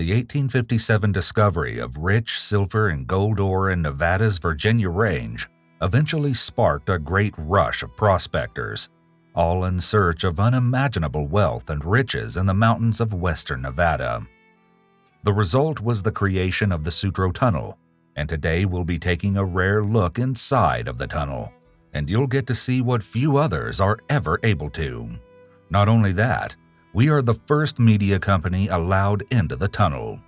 The 1857 discovery of rich silver and gold ore in Nevada's Virginia Range eventually sparked a great rush of prospectors, all in search of unimaginable wealth and riches in the mountains of western Nevada. The result was the creation of the Sutro Tunnel, and today we'll be taking a rare look inside of the tunnel, and you'll get to see what few others are ever able to. Not only that, we are the first media company allowed into the tunnel.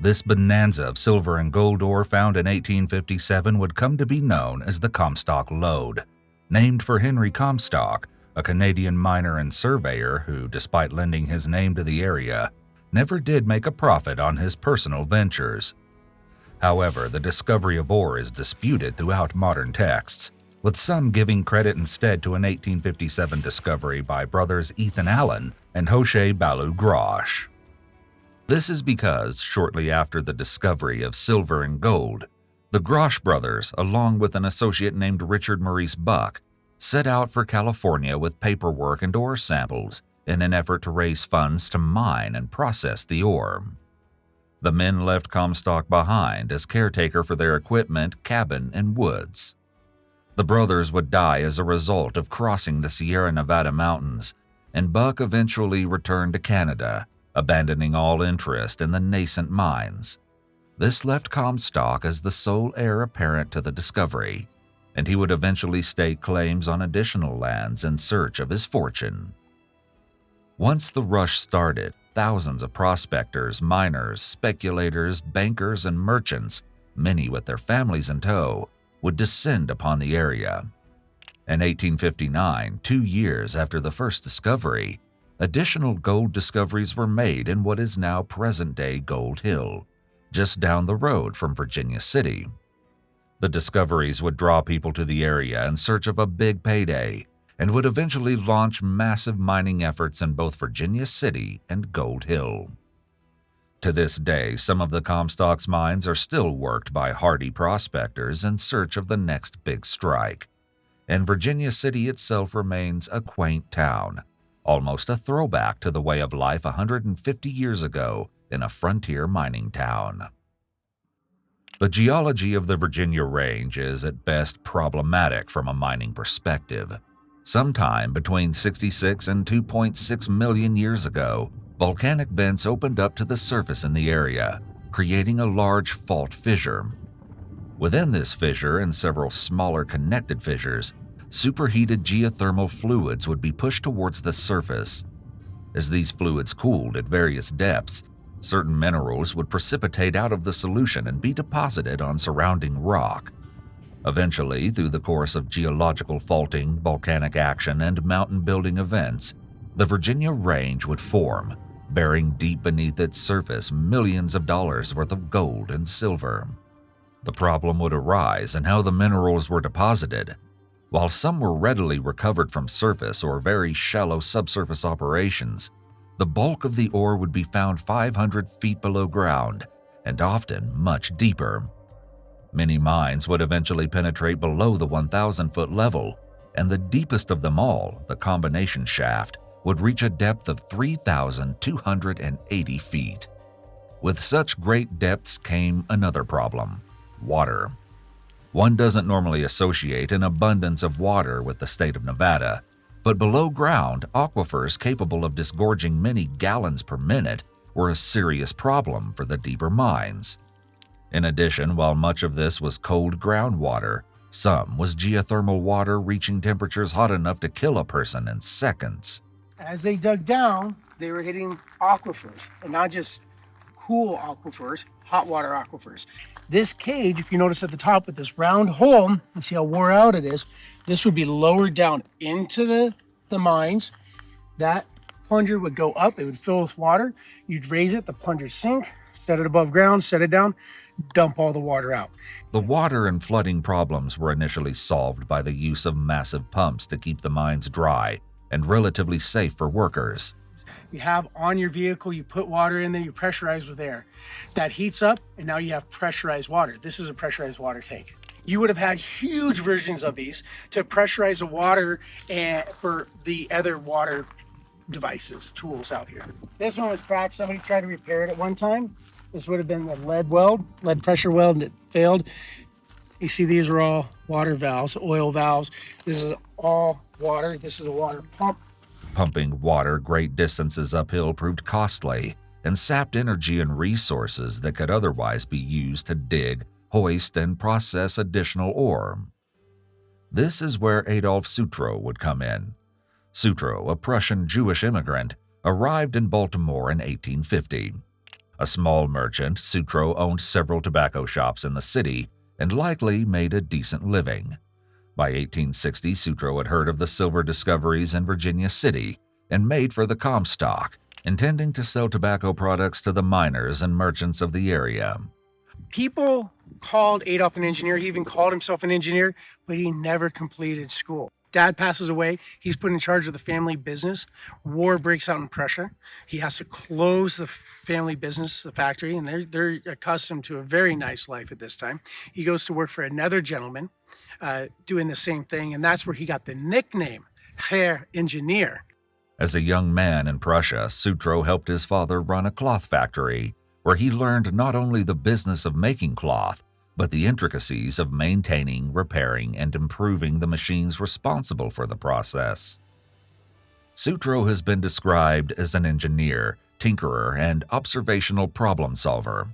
This bonanza of silver and gold ore found in 1857 would come to be known as the Comstock Lode, named for Henry Comstock, a Canadian miner and surveyor who, despite lending his name to the area, never did make a profit on his personal ventures. However, the discovery of ore is disputed throughout modern texts, with some giving credit instead to an 1857 discovery by brothers Ethan Allen and Hoche Balu Grosh. This is because, shortly after the discovery of silver and gold, the Grosh brothers, along with an associate named Richard Maurice Buck, set out for California with paperwork and ore samples in an effort to raise funds to mine and process the ore. The men left Comstock behind as caretaker for their equipment, cabin, and woods. The brothers would die as a result of crossing the Sierra Nevada mountains, and Buck eventually returned to Canada, abandoning all interest in the nascent mines. This left Comstock as the sole heir apparent to the discovery, and he would eventually stake claims on additional lands in search of his fortune. Once the rush started, thousands of prospectors, miners, speculators, bankers, and merchants, many with their families in tow, would descend upon the area. In 1859, 2 years after the first discovery, additional gold discoveries were made in what is now present-day Gold Hill, just down the road from Virginia City. The discoveries would draw people to the area in search of a big payday and would eventually launch massive mining efforts in both Virginia City and Gold Hill. To this day, some of the Comstock's mines are still worked by hardy prospectors in search of the next big strike, and Virginia City itself remains a quaint town, almost a throwback to the way of life 150 years ago in a frontier mining town. The geology of the Virginia Range is at best problematic from a mining perspective. Sometime between 66 and 2.6 million years ago, volcanic vents opened up to the surface in the area, creating a large fault fissure. Within this fissure and several smaller connected fissures, superheated geothermal fluids would be pushed towards the surface. As these fluids cooled at various depths, certain minerals would precipitate out of the solution and be deposited on surrounding rock. Eventually, through the course of geological faulting, volcanic action, and mountain-building events, the Virginia Range would form, bearing deep beneath its surface millions of dollars worth of gold and silver. The problem would arise in how the minerals were deposited. While some were readily recovered from surface or very shallow subsurface operations, the bulk of the ore would be found 500 feet below ground, and often much deeper. Many mines would eventually penetrate below the 1,000-foot level, and the deepest of them all, the combination shaft, would reach a depth of 3,280 feet. With such great depths came another problem: water. One doesn't normally associate an abundance of water with the state of Nevada, but below ground, aquifers capable of disgorging many gallons per minute were a serious problem for the deeper mines. In addition, while much of this was cold groundwater, some was geothermal water reaching temperatures hot enough to kill a person in seconds. As they dug down, they were hitting aquifers, and not just cool aquifers, hot water aquifers. This cage, if you notice at the top with this round hole, and see how wore out it is, this would be lowered down into the mines. That plunger would go up, it would fill with water. You'd raise it, the plunger sink, set it above ground, set it down, dump all the water out. The water and flooding problems were initially solved by the use of massive pumps to keep the mines dry and relatively safe for workers. You have on your vehicle, you put water in there, you pressurize with air. That heats up, and now you have pressurized water. This is a pressurized water tank. You would have had huge versions of these to pressurize the water and for the other water devices, tools out here. This one was cracked. Somebody tried to repair it at one time. This would have been the lead pressure weld, and it failed. You see these are all water valves, oil valves. This is all water. This is a water pump. Pumping water great distances uphill proved costly and sapped energy and resources that could otherwise be used to dig, hoist, and process additional ore. This is where Adolf Sutro would come in. Sutro, a Prussian Jewish immigrant, arrived in Baltimore in 1850. A small merchant, Sutro owned several tobacco shops in the city and likely made a decent living. By 1860, Sutro had heard of the silver discoveries in Virginia City and made for the Comstock, intending to sell tobacco products to the miners and merchants of the area. People called Adolf an engineer. He even called himself an engineer, but he never completed school. Dad passes away. He's put in charge of the family business. War breaks out in Prussia. He has to close the family business, the factory, and they're accustomed to a very nice life at this time. He goes to work for another gentleman doing the same thing, and that's where he got the nickname Herr Engineer. As a young man in Prussia, Sutro helped his father run a cloth factory, where he learned not only the business of making cloth, but the intricacies of maintaining, repairing, and improving the machines responsible for the process. Sutro has been described as an engineer, tinkerer, and observational problem solver,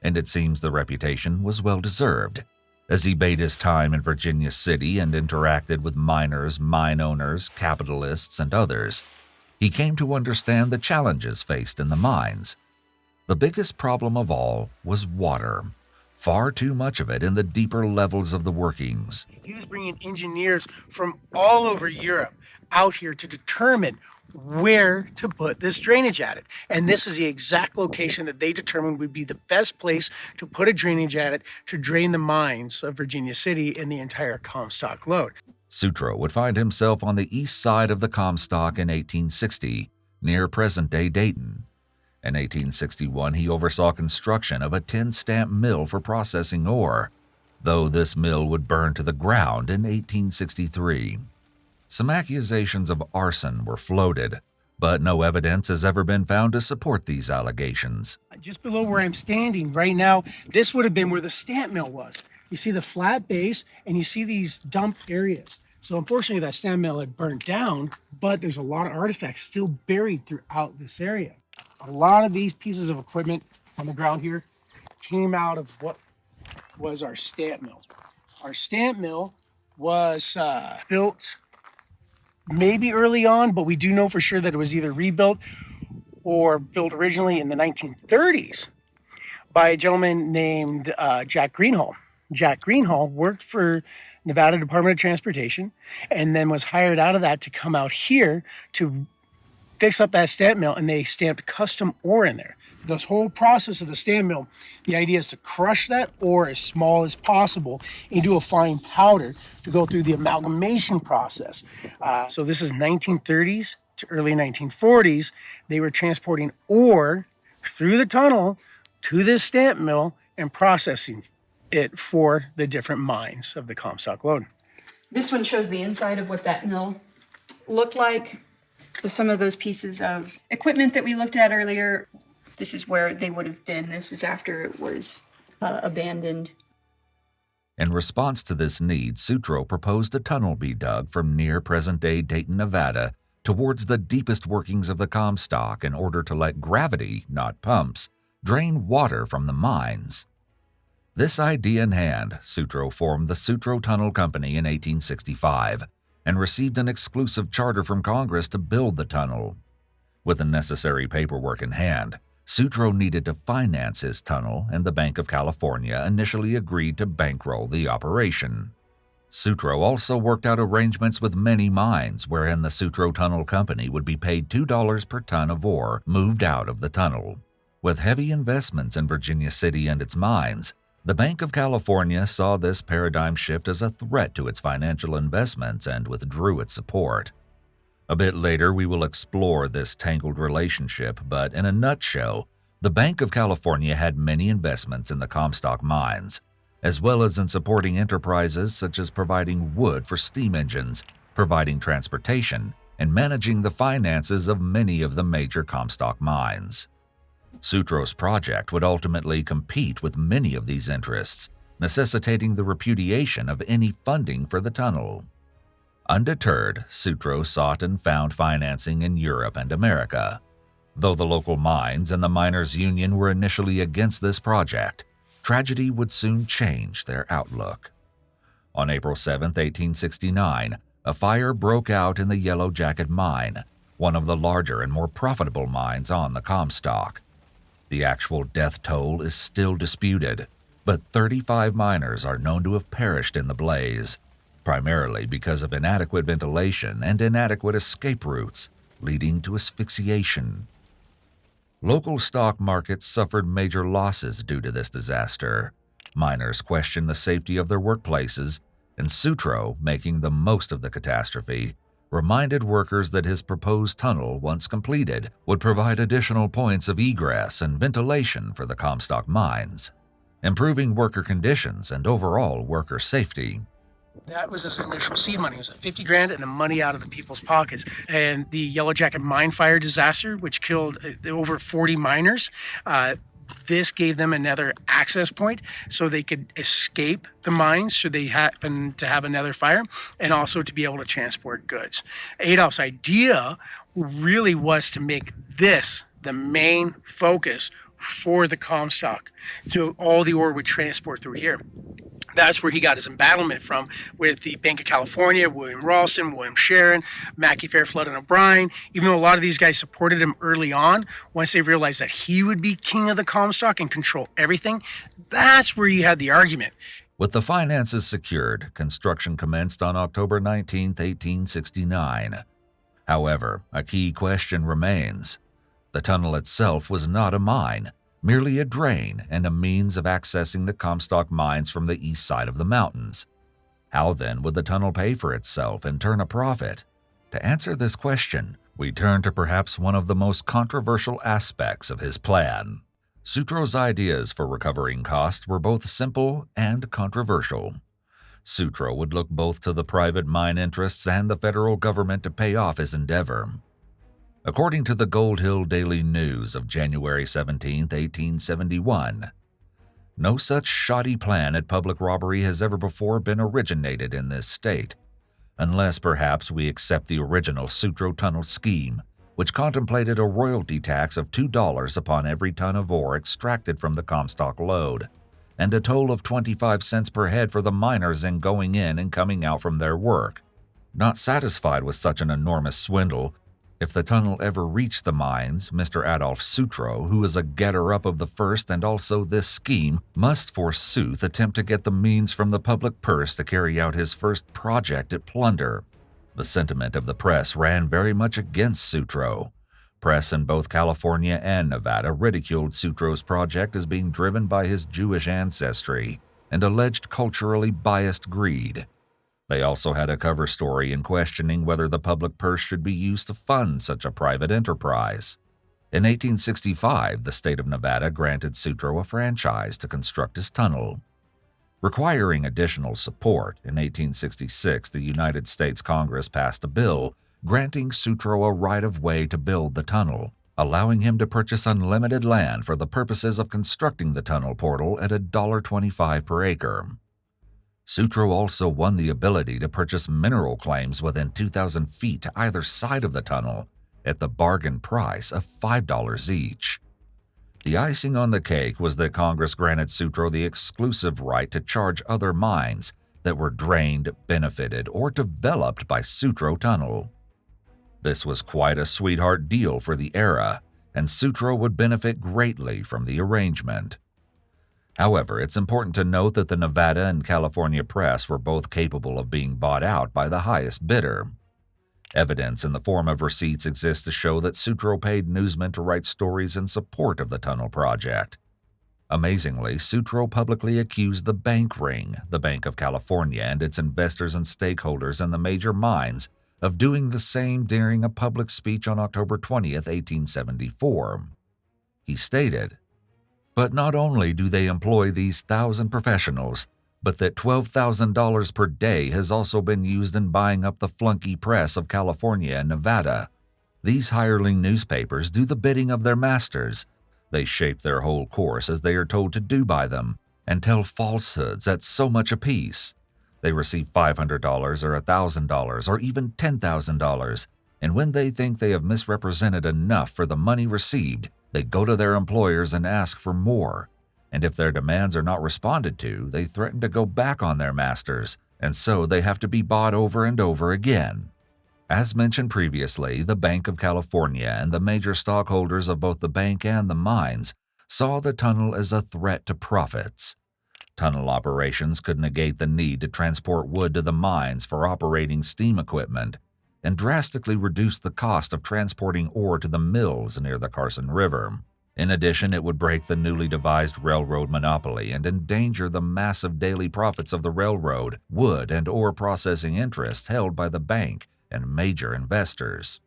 and it seems the reputation was well-deserved. As he bade his time in Virginia City and interacted with miners, mine owners, capitalists, and others, he came to understand the challenges faced in the mines. The biggest problem of all was water. Far too much of it in the deeper levels of the workings. He was bringing engineers from all over Europe out here to determine where to put this drainage adit. And this is the exact location that they determined would be the best place to put a drainage adit to drain the mines of Virginia City and the entire Comstock Lode. Sutro would find himself on the east side of the Comstock in 1860, near present-day Dayton. In 1861, he oversaw construction of a tin-stamp mill for processing ore, though this mill would burn to the ground in 1863. Some accusations of arson were floated, but no evidence has ever been found to support these allegations. Just below where I'm standing right now, this would have been where the stamp mill was. You see the flat base, and you see these dump areas. So unfortunately, that stamp mill had burned down, but there's a lot of artifacts still buried throughout this area. A lot of these pieces of equipment on the ground here came out of what was our stamp mill. Our stamp mill was built maybe early on, but we do know for sure that it was either rebuilt or built originally in the 1930s by a gentleman named Jack Greenhall. Jack Greenhall worked for Nevada Department of Transportation and then was hired out of that to come out here to fix up that stamp mill, and they stamped custom ore in there. This whole process of the stamp mill, the idea is to crush that ore as small as possible into a fine powder to go through the amalgamation process. So this is 1930s to early 1940s. They were transporting ore through the tunnel to this stamp mill and processing it for the different mines of the Comstock Lode. This one shows the inside of what that mill looked like. So some of those pieces of equipment that we looked at earlier, this is where they would have been. This is after it was abandoned. In response to this need, Sutro proposed a tunnel be dug from near present-day Dayton, Nevada, towards the deepest workings of the Comstock in order to let gravity, not pumps, drain water from the mines. This idea in hand, Sutro formed the Sutro Tunnel Company in 1865 and received an exclusive charter from Congress to build the tunnel. With the necessary paperwork in hand, Sutro needed to finance his tunnel, and the Bank of California initially agreed to bankroll the operation. Sutro also worked out arrangements with many mines wherein the Sutro Tunnel Company would be paid $2 per ton of ore moved out of the tunnel. With heavy investments in Virginia City and its mines, the Bank of California saw this paradigm shift as a threat to its financial investments and withdrew its support. A bit later, we will explore this tangled relationship, but in a nutshell, the Bank of California had many investments in the Comstock mines, as well as in supporting enterprises such as providing wood for steam engines, providing transportation, and managing the finances of many of the major Comstock mines. Sutro's project would ultimately compete with many of these interests, necessitating the repudiation of any funding for the tunnel. Undeterred, Sutro sought and found financing in Europe and America. Though the local mines and the miners' union were initially against this project, tragedy would soon change their outlook. On April 7, 1869, a fire broke out in the Yellow Jacket mine, one of the larger and more profitable mines on the Comstock. The actual death toll is still disputed, but 35 miners are known to have perished in the blaze, primarily because of inadequate ventilation and inadequate escape routes, leading to asphyxiation. Local stock markets suffered major losses due to this disaster. Miners questioned the safety of their workplaces, and Sutro, making the most of the catastrophe, reminded workers that his proposed tunnel, once completed, would provide additional points of egress and ventilation for the Comstock mines, improving worker conditions and overall worker safety. That was his initial seed money. It was $50 grand and the money out of the people's pockets. And the Yellow Jacket mine fire disaster, which killed over 40 miners, this gave them another access point so they could escape the mines should they happen to have another fire, and also to be able to transport goods. Adolf's idea really was to make this the main focus for the Comstock, so all the ore would transport through here. That's where he got his embattlement from with the Bank of California, William Ralston, William Sharon, Mackey Fairflood, and O'Brien. Even though a lot of these guys supported him early on, once they realized that he would be king of the Comstock and control everything, that's where you had the argument. With the finances secured, construction commenced on October 19, 1869. However, a key question remains. The tunnel itself was not a mine, merely a drain and a means of accessing the Comstock mines from the east side of the mountains. How then would the tunnel pay for itself and turn a profit? To answer this question, we turn to perhaps one of the most controversial aspects of his plan. Sutro's ideas for recovering costs were both simple and controversial. Sutro would look both to the private mine interests and the federal government to pay off his endeavor. According to the Gold Hill Daily News of January 17, 1871, no such shoddy plan at public robbery has ever before been originated in this state, unless perhaps we accept the original Sutro Tunnel scheme, which contemplated a royalty tax of $2 upon every ton of ore extracted from the Comstock Lode, and a toll of 25 cents per head for the miners in going in and coming out from their work. Not satisfied with such an enormous swindle, if the tunnel ever reached the mines, Mr. Adolf Sutro, who is a getter-up of the first and also this scheme, must forsooth attempt to get the means from the public purse to carry out his first project at plunder. The sentiment of the press ran very much against Sutro. Press in both California and Nevada ridiculed Sutro's project as being driven by his Jewish ancestry and alleged culturally biased greed. They also had a cover story in questioning whether the public purse should be used to fund such a private enterprise. In 1865, the state of Nevada granted Sutro a franchise to construct his tunnel. Requiring additional support, in 1866 the United States Congress passed a bill granting Sutro a right-of-way to build the tunnel, allowing him to purchase unlimited land for the purposes of constructing the tunnel portal at $1.25 per acre. Sutro also won the ability to purchase mineral claims within 2,000 feet to either side of the tunnel at the bargain price of $5 each. The icing on the cake was that Congress granted Sutro the exclusive right to charge other mines that were drained, benefited, or developed by Sutro Tunnel. This was quite a sweetheart deal for the era, and Sutro would benefit greatly from the arrangement. However, it's important to note that the Nevada and California press were both capable of being bought out by the highest bidder. Evidence in the form of receipts exists to show that Sutro paid newsmen to write stories in support of the tunnel project. Amazingly, Sutro publicly accused the bank ring, the Bank of California, and its investors and stakeholders in the major mines of doing the same during a public speech on October 20, 1874. He stated, "But not only do they employ these 1,000 professionals, but that $12,000 per day has also been used in buying up the flunky press of California and Nevada. These hireling newspapers do the bidding of their masters. They shape their whole course as they are told to do by them, and tell falsehoods at so much apiece. They receive $500 or $1,000 or even $10,000, and when they think they have misrepresented enough for the money received, they go to their employers and ask for more. And if their demands are not responded to, they threaten to go back on their masters, and so they have to be bought over and over again. As mentioned previously, the Bank of California and the major stockholders of both the bank and the mines saw the tunnel as a threat to profits. Tunnel operations could negate the need to transport wood to the mines for operating steam equipment, and drastically reduce the cost of transporting ore to the mills near the Carson River. In addition, it would break the newly devised railroad monopoly and endanger the massive daily profits of the railroad, wood, and ore processing interests held by the bank and major investors.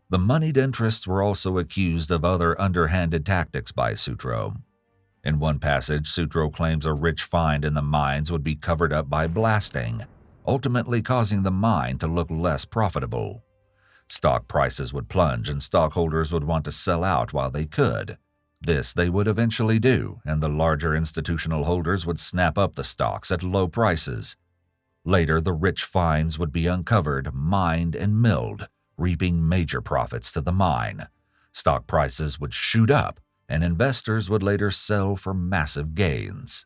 The moneyed interests were also accused of other underhanded tactics by Sutro. In one passage, Sutro claims a rich find in the mines would be covered up by blasting, ultimately causing the mine to look less profitable. Stock prices would plunge and stockholders would want to sell out while they could. This they would eventually do, and the larger institutional holders would snap up the stocks at low prices. Later, the rich finds would be uncovered, mined, and milled, reaping major profits to the mine. Stock prices would shoot up, and investors would later sell for massive gains.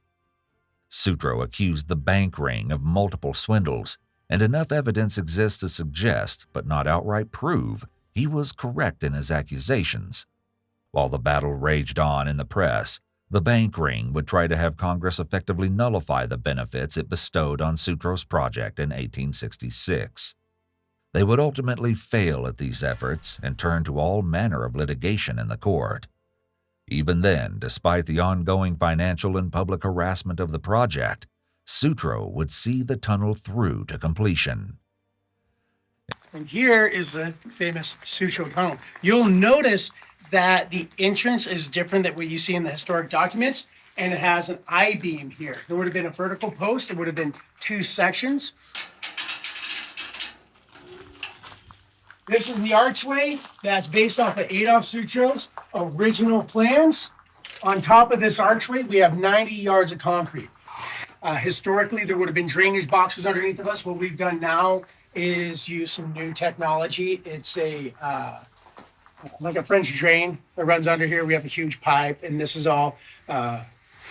Sutro accused the bank ring of multiple swindles, and enough evidence exists to suggest, but not outright prove, he was correct in his accusations. While the battle raged on in the press, the bank ring would try to have Congress effectively nullify the benefits it bestowed on Sutro's project in 1866. They would ultimately fail at these efforts and turn to all manner of litigation in the court. Even then, despite the ongoing financial and public harassment of the project, Sutro would see the tunnel through to completion. And here is the famous Sutro Tunnel. You'll notice that the entrance is different than what you see in the historic documents, and it has an I-beam here. There would have been a vertical post. It would have been two sections. This is the archway that's based off of Adolf Sutro's original plans. On top of this archway, we have 90 yards of concrete. Historically, there would have been drainage boxes underneath of us. What we've done now is use some new technology. It's like a French drain that runs under here. We have a huge pipe, and this is all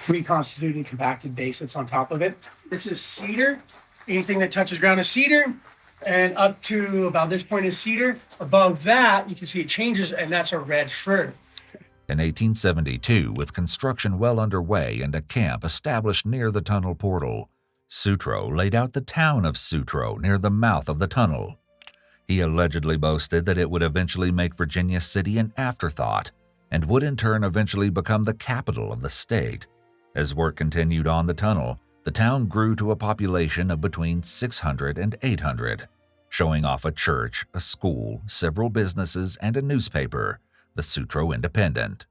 reconstituted compacted base that's on top of it. This is cedar. Anything that touches ground is cedar, and up to about this point is cedar. Above that, you can see it changes, and that's a red fir. In 1872, with construction well underway and a camp established near the tunnel portal, Sutro laid out the town of Sutro near the mouth of the tunnel. He allegedly boasted that it would eventually make Virginia City an afterthought and would in turn eventually become the capital of the state. As work continued on the tunnel, the town grew to a population of between 600 and 800, showing off a church, a school, several businesses, and a newspaper, the Sutro Independent.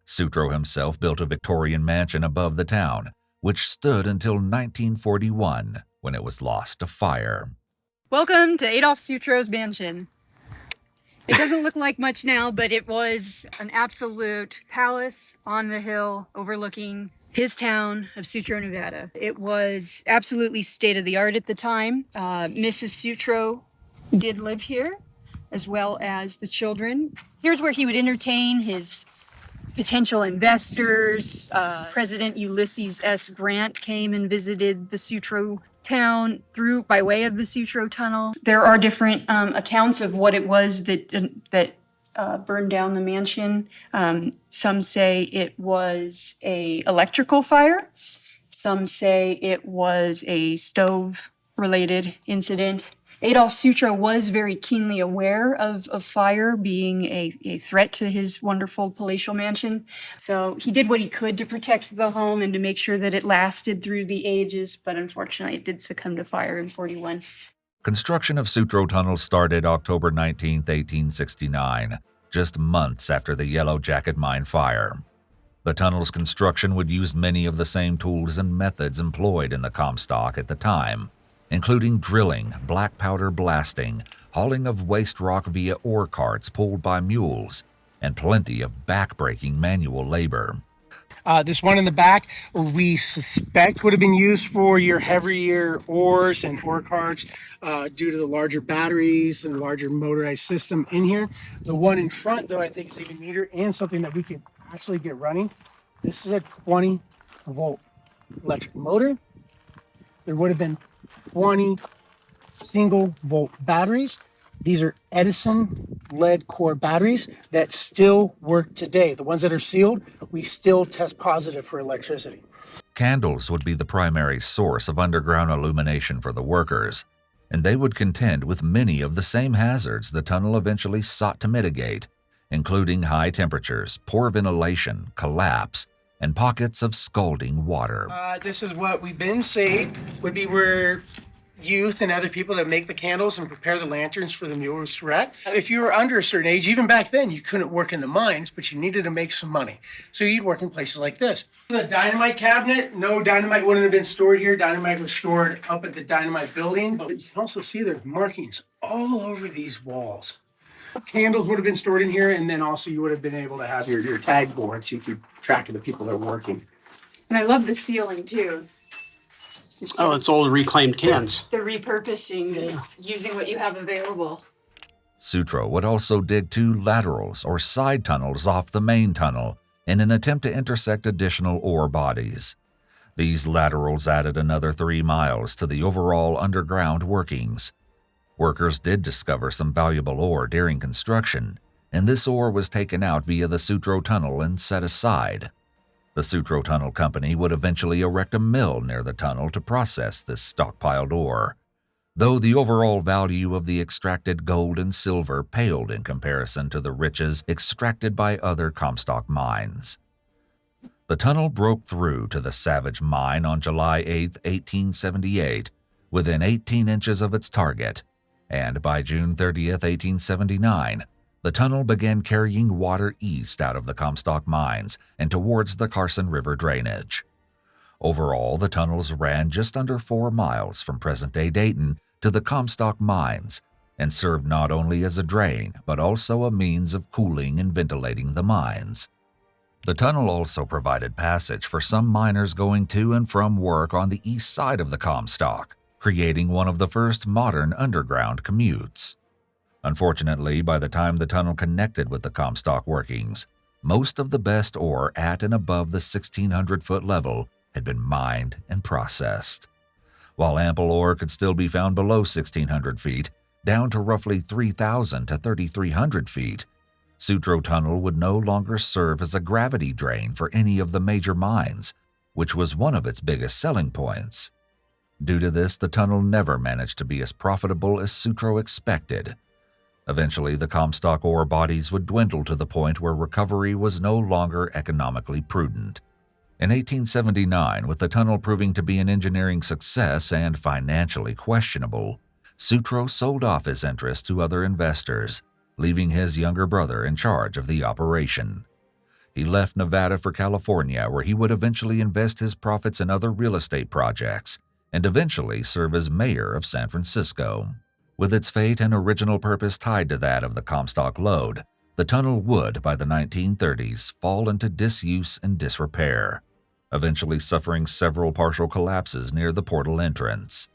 Sutro himself built a Victorian mansion above the town, which stood until 1941, when it was lost to fire. Welcome to Adolf Sutro's mansion. It doesn't look like much now, but it was an absolute palace on the hill overlooking his town of Sutro, Nevada. It was absolutely state-of-the-art at the time. Mrs. Sutro did live here, as well as the children. Here's where he would entertain his potential investors. President Ulysses S. Grant came and visited the Sutro town by way of the Sutro Tunnel. There are different accounts of what it was that burned down the mansion. Some say it was a electrical fire. Some say it was a stove-related incident. Adolf Sutro was very keenly aware of fire being a threat to his wonderful palatial mansion. So he did what he could to protect the home and to make sure that it lasted through the ages, but unfortunately it did succumb to fire in 41. Construction of Sutro Tunnel started October 19, 1869, just months after the Yellow Jacket mine fire. The tunnel's construction would use many of the same tools and methods employed in the Comstock at the time, including drilling, black powder blasting, hauling of waste rock via ore carts pulled by mules, and plenty of back-breaking manual labor. This one in the back, we suspect would have been used for your heavier ores and ore carts due to the larger batteries and larger motorized system in here. The one in front, though, I think is even neater and something that we can actually get running. This is a 20-volt electric motor. There would have been 20 single-volt batteries. These are Edison lead core batteries that still work today. The ones that are sealed, we still test positive for electricity. Candles would be the primary source of underground illumination for the workers, and they would contend with many of the same hazards the tunnel eventually sought to mitigate, including high temperatures, poor ventilation, collapse, and pockets of scalding water. This is what we've been saying would be where youth and other people that make the candles and prepare the lanterns for the mules to rat. If you were under a certain age, even back then, you couldn't work in the mines, but you needed to make some money. So you'd work in places like this. The dynamite cabinet, no dynamite wouldn't have been stored here. Dynamite was stored up at the dynamite building, but you can also see there's markings all over these walls. Candles would have been stored in here, and then also you would have been able to have your tag board so you keep track of the people that are working. And I love the ceiling too. Oh, it's old reclaimed cans. The repurposing, using what you have available. Sutro would also dig 2 laterals or side tunnels off the main tunnel in an attempt to intersect additional ore bodies. These laterals added another 3 miles to the overall underground workings. Workers did discover some valuable ore during construction, and this ore was taken out via the Sutro Tunnel and set aside. The Sutro Tunnel Company would eventually erect a mill near the tunnel to process this stockpiled ore, though the overall value of the extracted gold and silver paled in comparison to the riches extracted by other Comstock mines. The tunnel broke through to the Savage Mine on July 8, 1878, within 18 inches of its target, and by June 30, 1879, the tunnel began carrying water east out of the Comstock mines and towards the Carson River drainage. Overall, the tunnels ran just under 4 miles from present-day Dayton to the Comstock mines and served not only as a drain but also a means of cooling and ventilating the mines. The tunnel also provided passage for some miners going to and from work on the east side of the Comstock, creating one of the first modern underground commutes. Unfortunately, by the time the tunnel connected with the Comstock workings, most of the best ore at and above the 1,600-foot level had been mined and processed. While ample ore could still be found below 1,600 feet, down to roughly 3,000 to 3,300 feet, Sutro Tunnel would no longer serve as a gravity drain for any of the major mines, which was one of its biggest selling points. Due to this, the tunnel never managed to be as profitable as Sutro expected. Eventually, the Comstock ore bodies would dwindle to the point where recovery was no longer economically prudent. In 1879, with the tunnel proving to be an engineering success and financially questionable, Sutro sold off his interest to other investors, leaving his younger brother in charge of the operation. He left Nevada for California, where he would eventually invest his profits in other real estate projects and eventually serve as mayor of San Francisco. With its fate and original purpose tied to that of the Comstock Lode, the tunnel would, by the 1930s, fall into disuse and disrepair, eventually suffering several partial collapses near the portal entrance.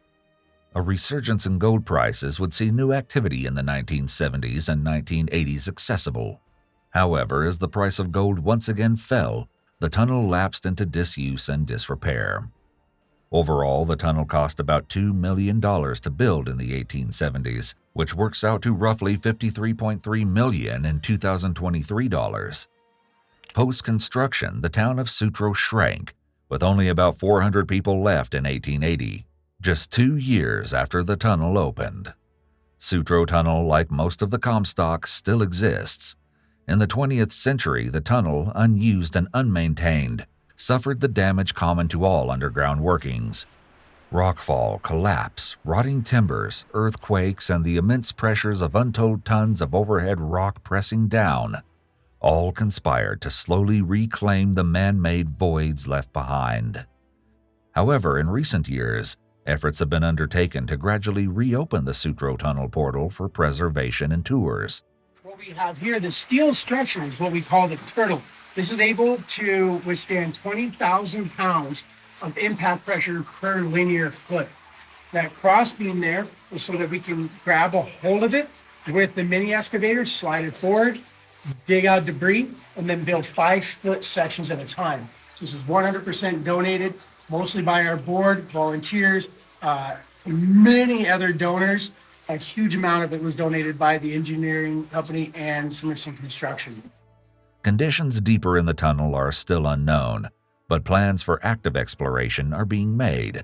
A resurgence in gold prices would see new activity in the 1970s and 1980s accessible. However, as the price of gold once again fell, the tunnel lapsed into disuse and disrepair. Overall, the tunnel cost about $2 million to build in the 1870s, which works out to roughly $53.3 million in 2023 dollars. Post-construction, the town of Sutro shrank, with only about 400 people left in 1880, just 2 years after the tunnel opened. Sutro Tunnel, like most of the Comstock, still exists. In the 20th century, the tunnel, unused and unmaintained, suffered the damage common to all underground workings. Rockfall, collapse, rotting timbers, earthquakes, and the immense pressures of untold tons of overhead rock pressing down all conspired to slowly reclaim the man-made voids left behind. However, in recent years, efforts have been undertaken to gradually reopen the Sutro Tunnel portal for preservation and tours. What we have here, the steel structure, is what we call the turtle. This is able to withstand 20,000 pounds of impact pressure per linear foot. That cross beam there is so that we can grab a hold of it with the mini excavator, slide it forward, dig out debris, and then build 5-foot sections at a time. This is 100% donated, mostly by our board, volunteers, many other donors. A huge amount of it was donated by the engineering company and Summerson Construction. Conditions deeper in the tunnel are still unknown, but plans for active exploration are being made.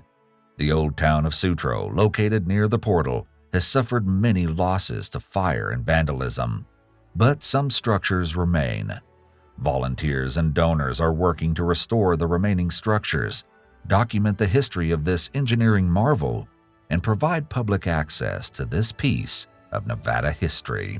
The old town of Sutro, located near the portal, has suffered many losses to fire and vandalism, but some structures remain. Volunteers and donors are working to restore the remaining structures, document the history of this engineering marvel, and provide public access to this piece of Nevada history.